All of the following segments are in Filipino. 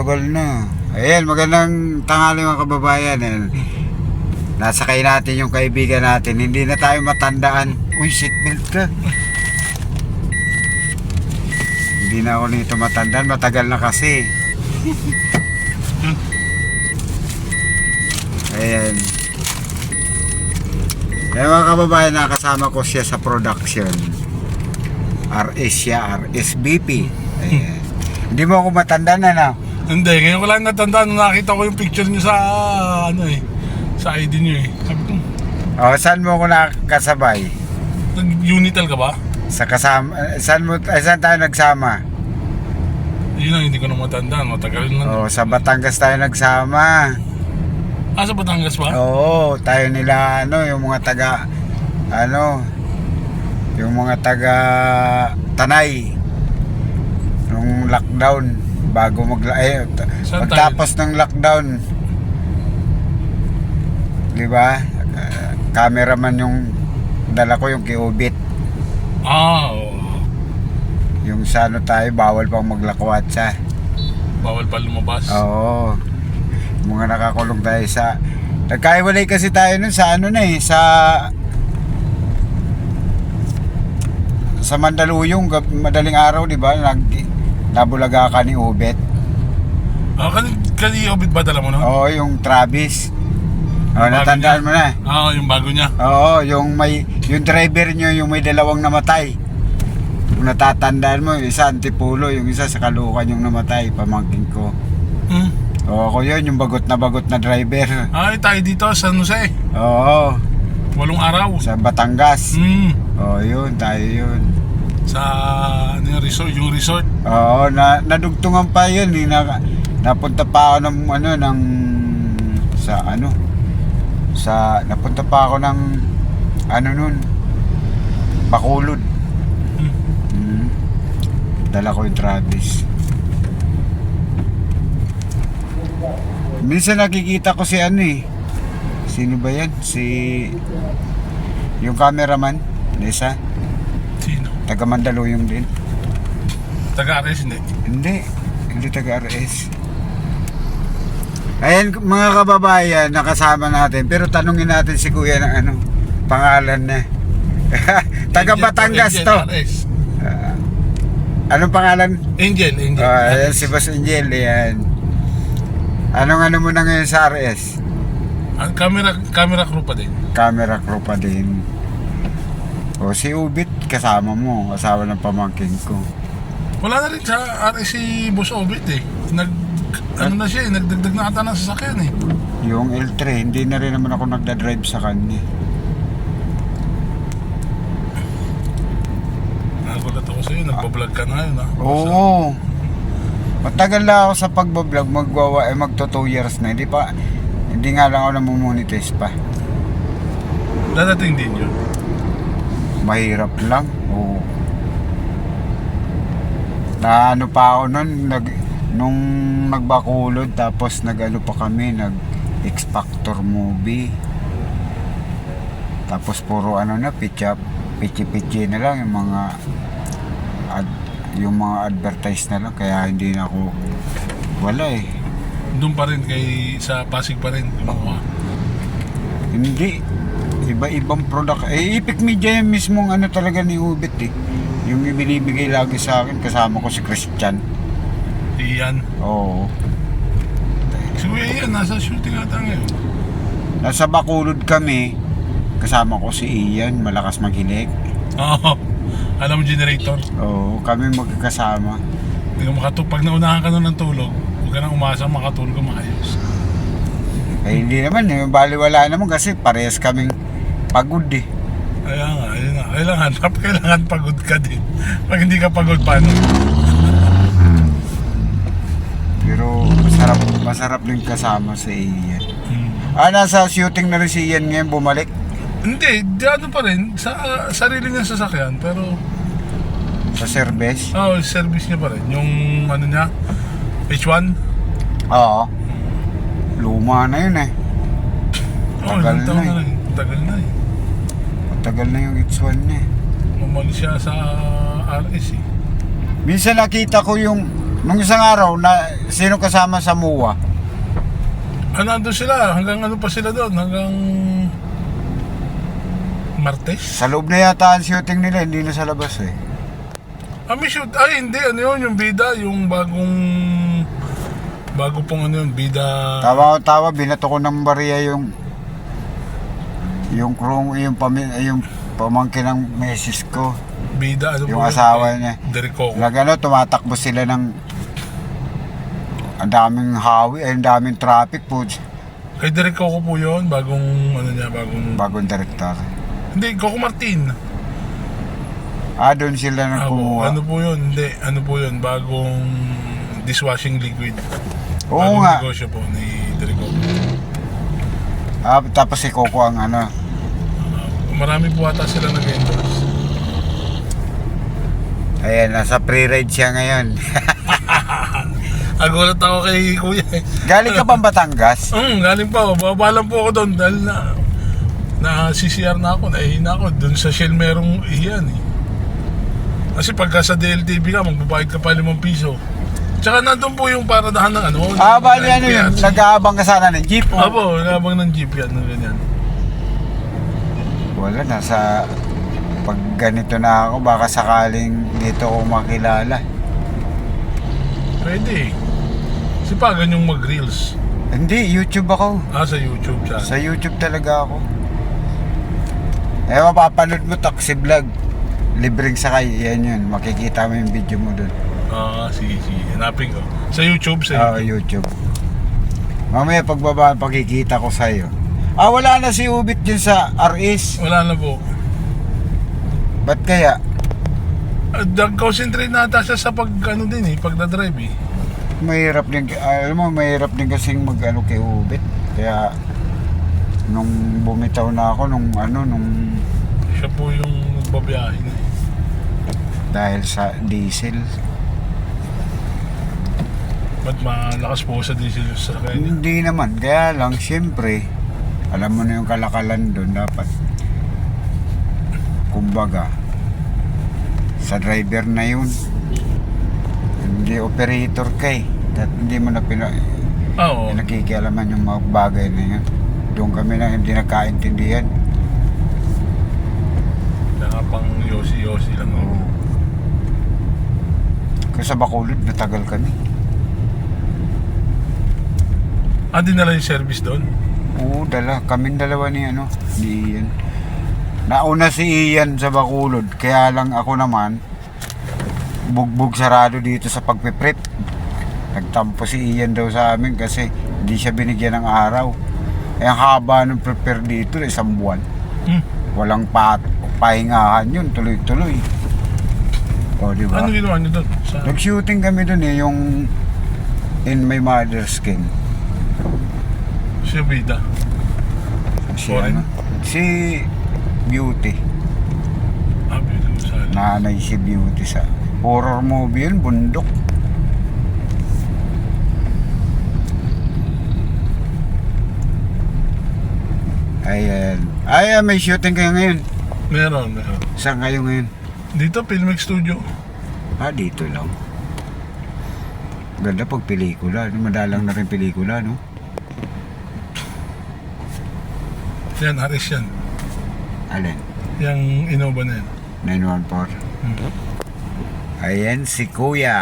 tagal na. Ayan, magandang tanghali mga kababayan. Nasakay natin yung kaibigan natin. Hindi na tayo matandaan. Uy, seatbelt ka. Hindi na ako nito matandaan. Matagal na kasi. Ayan. Ayan mga kababayan, nakasama ko siya sa production. RS siya, RSVP. Ayan. Hindi mo ako matandaan na. Hindi, ngayon ko lang natandaan nung nakita ko yung picture niyo sa sa ID niyo eh. Sabi ko, Saan mo ako nakasabay? nag-Unitel ka ba? Sa kasama, saan tayo nagsama? Yun lang, hindi ko na matandaan. Matagal na. Sa Batangas tayo nagsama. Sa Batangas ba? Oo, tayo nila yung mga taga yung mga taga Tanay nung lockdown bago pagtapos ng lockdown. Di ba? Cameraman yung dala ko, yung kiubit. Oo. Yung sa tayo, bawal pang maglakwatsa. Bawal pa lumabas. Oo. Mga nakakulong tayo sa... Nagkaiwalay kasi tayo nun sa sa Mandaluyong, madaling araw, di ba? Nabulaga ka ni Ubet. Kani Obit ba dala mo no? Oo, yung Travis. Natandaan mo na. Yung bago niya. Oo, yung driver nyo, yung may dalawang namatay. Kung natatandaan mo, yung isa Antipulo, yung isa sa Caloocan yung namatay, pamangkin ko. Oo, ako yun, yung bagot na driver. Tayo dito sa San Jose. Oo. 8 araw. Sa Batangas. Oo, yun, tayo yun. Sa yung resort. Oo, nadugtungan pa yun. Napunta pa ako napunta pa ako ng nun, Bacolod. Dala ko yung Travis. Minsan nakikita ko si sino ba yan? Yung cameraman, Nesa. Sino? Taga Mandaluyong din. Taga-RS Hindi taga-RS. Ayan mga kababayan, nakasama natin. Pero tanungin natin si Kuya ng pangalan na. Taga Batangas to. Anong pangalan? Angel. Ayan, si Boss Angel. Ayan. Anong mo na ngayon sa RS? Camera crew pa din. Camera crew pa din. Si Ubit kasama mo, asawa ng pamangkin ko. Wala na rin sa RS si Boss Obit eh. Na siya eh, nagdagdag na ata ng sasakyan eh. Yung L3, hindi na rin naman ako nagda-drive sa kanya. Nagulat ako sa'yo, nagpa-vlog ka na yun Oo. Matagal na ako sa pagbablog, magto 2 years na. Hindi nga lang ako namumonetize pa. Dadating din yun. Mahirap lang. Oo. Pa ako nun, nung nagbakulod, tapos pa kami, X Factor movie. Tapos puro pichi-pichi na lang yung mga advertise na lang, kaya hindi na ako wala eh. Doon pa rin sa Pasig pa rin gumawa. Hindi, iba-ibang product. Epic Media yung mismong talaga ni Ubit eh. Yung binibigay lagi sa akin, kasama ko si Christian. Iyan. Oo. Si Kuya Iyan, nasa shooting ata ngayon. Nasa Bacolod kami, kasama ko si Ian, malakas maghilik. Oo. Alam mo, generator. Oo, kami magkakasama. Hindi ka makatulog. Pag naunahan ka na ng tulog, huwag ka nang umasa makatulog ka maayos. Hindi naman baliwala naman kasi parehas kaming pagod eh. Ayun nga. Kailangan pagod ka din. Pag hindi ka pagod, paano? Pero masarap din kasama si Ian. Nasa shooting na rin si Ian ngayon, bumalik. Hindi, pa rin. Sa sarili niyang sasakyan, pero... Sa service? Service niya pa rin. Yung niya, H1? Oo. Luma na yun eh. Tagal na eh. Matagal na yung H1 niya eh. Umalis siya sa RS eh. Minsan nakita ko yung Nung isang araw, sino kasama sa MUA? Nandun sila, hanggang ano pa sila doon, hanggang Martes? Sa loob na yata ang shooting nila, hindi na sa labas eh. May shoot, hindi, ano yun, yung bida, yung bago pong ano yun, bida. Tawa, binato ko ng bariya yung pamangkin ng misis ko. Bida, ano Yung po yun? asawa niya. Derico. Tumatakbo sila ng ang daming hawi, ang daming traffic po. Kay Derico ko po yun, bagong Bagong direktor. Hindi, Coco Martin. Doon sila nang kumuha. Ano po yun? Hindi, ano po yun? Bagong dishwashing liquid. Oo Bagong nga. negosyo po ni Derico. Tapos si Coco ang ano. Marami po ata sila nag-endorse. Ayan, nasa pre-ride siya ngayon. Agulat ako kay Kuya. Galing ka bang Batangas? Galing pa ako. Bababa lang po ako doon dahil na CCR na ako, nahihina ako. Doon sa Shell merong iyan eh. Kasi pagka sa DLTV ka, magbabayad ka pa 5 piso. Tsaka nandun po yung paradahan ng ano. Bali ano yun, nag-aabang ka sana ng jeep. Apo, nabang ng jeep yan, ng ganyan. Wala, pag ganito na ako, baka sakaling dito ako makilala. Pwede eh. Si Pagan yung mag-reels. Hindi, YouTube ako. Sa YouTube siya. Sa YouTube talaga ako. Mapapanood mo taxi vlog. Libreng sakay, yan yun. Makikita mo yung video mo dun. Sige. Hanapin ko. Sa YouTube, YouTube. Mamaya pagbaba, pakikita ko sa'yo. Wala na si Ubit dyan sa RS. Wala na po. Ba't kaya? Nag-concentrate na ata siya sa pagdadrive eh. Mahirap din, alam mo, mahirap din kasing mag-ano kay Ubit. Kaya, nung bumitaw na ako, nung Siya po yung nagbabiyahe na eh. dahil sa diesel. Ba't malakas po sa diesel yung sakay niya? Hindi naman, kaya lang, siyempre, alam mo na yung kalakalan doon, dapat, kumbaga, sa driver na yun, hindi operator ka eh. Hindi mo na Oo. nakikialaman yung mga bagay na yun. Doon kami na hindi nagkaintindihan. Kaya pang yosi-yosi lang ako. Oo. Kasi sa Bacolod, natagal kami. Dinala yung service doon? Oo, kaming dalawa ni Ian. Nauna si Ian sa Bacolod, kaya lang ako naman, bugbog sarado dito sa pagpiprep. Nagtampo si Ian daw sa amin kasi hindi siya binigyan ng araw. Ang haba ng prepare dito, 1 buwan. Walang pahingahan yun, tuloy-tuloy. Diba? Ano ginawa niyo doon? Nag-shooting kami doon yung In My Mother's Skin. Si Bida. Foreign? Si Beauty. Beauty Gonzales. Nanay si Beauty sa horror movie yun, bundok. Ayan, may shooting kayo ngayon. Meron. Saan kayo ngayon? Dito, Filmex Studio. Dito lang. Ganda pag pelikula. Madalang na rin pelikula, no? Yan, RS yan. Alin? Yung Innova na yan. 914. Ayan si Kuya.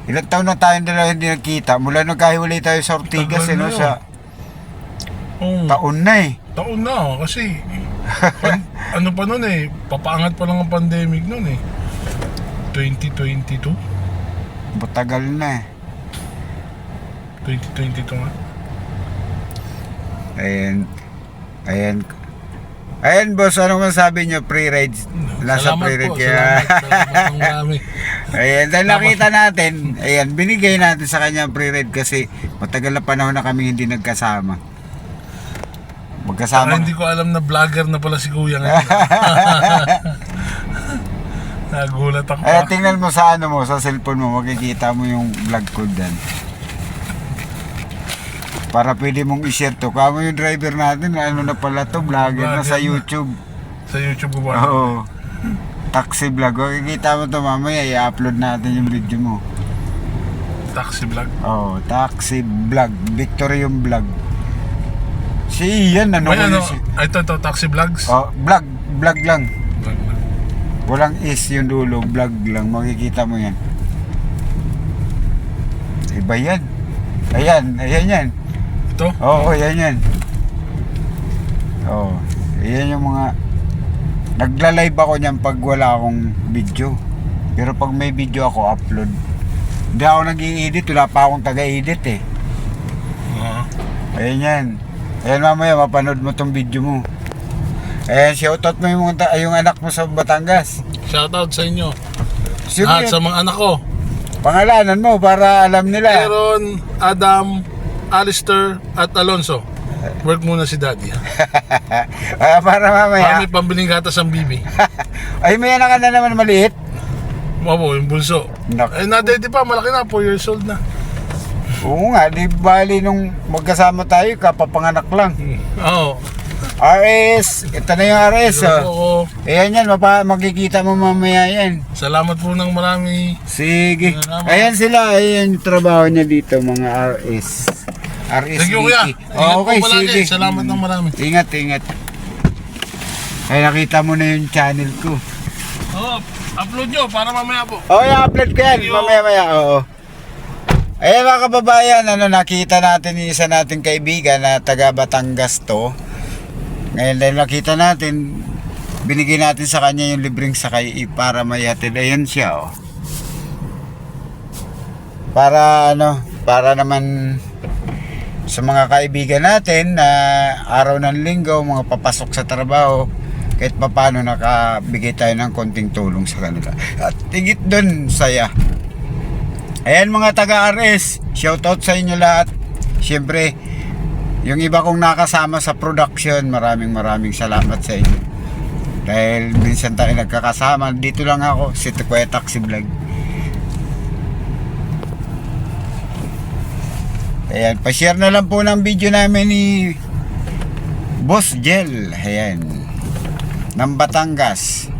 Ilang taon na tayong dalawa hindi nagkita. Mula nagkahiwalay tayo sa Ortigas, Tagal na sa taon na eh. Taon na, kasi ano pa nun eh, papaangat pa lang ang pandemic nun eh. 2022? Matagal na eh. 2022 nga. Ayan boss, ano masabi nyo? Pre-ride? Nasa Salamat pre-ride po, kaya. salamat ng marami. Ayan, dahil nakita natin, ayan, binigay natin sa kanya ang pre-ride kasi matagal na panahon na kami hindi nagkasama. Magkasama. Hindi ko alam na vlogger na pala si Kuya ngayon. Nagulat ako. Tingnan mo sa sa cellphone mo, makikita mo yung vlog ko dyan. Para pwede mong i-share to. Kamo yung driver natin, na pala to, vlogger na sa YouTube. Sa YouTube ko ba? Oo. Taxi vlog. Makikita mo to mamaya, i-upload natin yung video mo. taxi vlog. Oh, taxi vlog. Victory yung vlog. Si Ian, ano May ko ano, yun si... ito, taxi vlogs. Oh, vlog. Vlog lang. Vlog lang. Walang is yung dulo. Vlog lang. Makikita mo yan. Iba yan. Ayan yan. Ito? Oo, yan yan. Oo. Yan yung mga... Nagla-live ako niyan pag wala akong video. Pero pag may video ako, upload. Hindi ako nag-i-edit. Wala pa akong taga-edit eh. Ayan yan. Ayan mamaya, mapanood mo tong video mo. Ayan, shoutout mo yung anak mo sa Batangas. Shoutout sa inyo. Siyempre, Lahat sa mga anak ko. pangalanan mo para alam nila. Aaron, Adam, Alistair, at Alonso. Work muna si Daddy. Para mamaya. Kami pambiling gatas ang bibi. Ay, may anak ka na naman maliit. Mabo, yung bunso. Nak- Eh, nadede pa, malaki na, 4 years old na. Oo nga, di bali nung magkasama tayo, kapapanganak lang. Oo. RS, ito na yung RS. Hello Oh. po. Ayan yan, makikita mo mamaya yan. Salamat po ng marami. Sige. Salamat. Ayan sila, ayan yung trabaho niya dito, mga RS. RS Thank you, kuya. Ingat okay, po palagi. sige. Salamat ng marami. Ingat. Ay, nakita mo na yung channel ko. Oo, upload nyo para mamaya po. Oo, i-upload ko yan. Thank you. Mamaya, oo. Ayan mga kababayan, nakita natin yung isa nating kaibigan na taga Batangas to. Ngayon dahil nakita natin, binigyan natin sa kanya yung libreng sakay para may hatid. Ayan siya, oh. Para naman sa mga kaibigan natin na araw ng linggo, mga papasok sa trabaho, kahit papano nakabigay tayo ng konting tulong sa kanila. At tigit dun, saya. Ayan mga taga-RS, shoutout sa inyo lahat. Siyempre, yung iba kong nakasama sa production, maraming salamat sa inyo. Dahil minsan tayo nagkakasama, dito lang ako, si Kuya Taxi Vlog. Ayan, pa-share na lang po ng video namin ni Boss Jel. Ayan, ng Batangas.